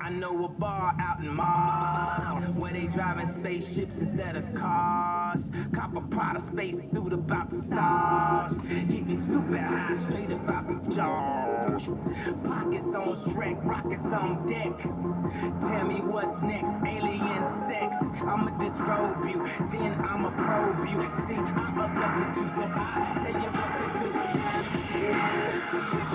I know a bar out in Mars where they driving spaceships instead of cars. Cop a Prada spacesuit about the stars. Getting stupid high straight about the jaws. Pockets on Shrek, rockets on deck. Tell me what's next, alien sex. I'ma disrobe you, then I'ma probe you. See, I'm abducted you, so I tell you what to do.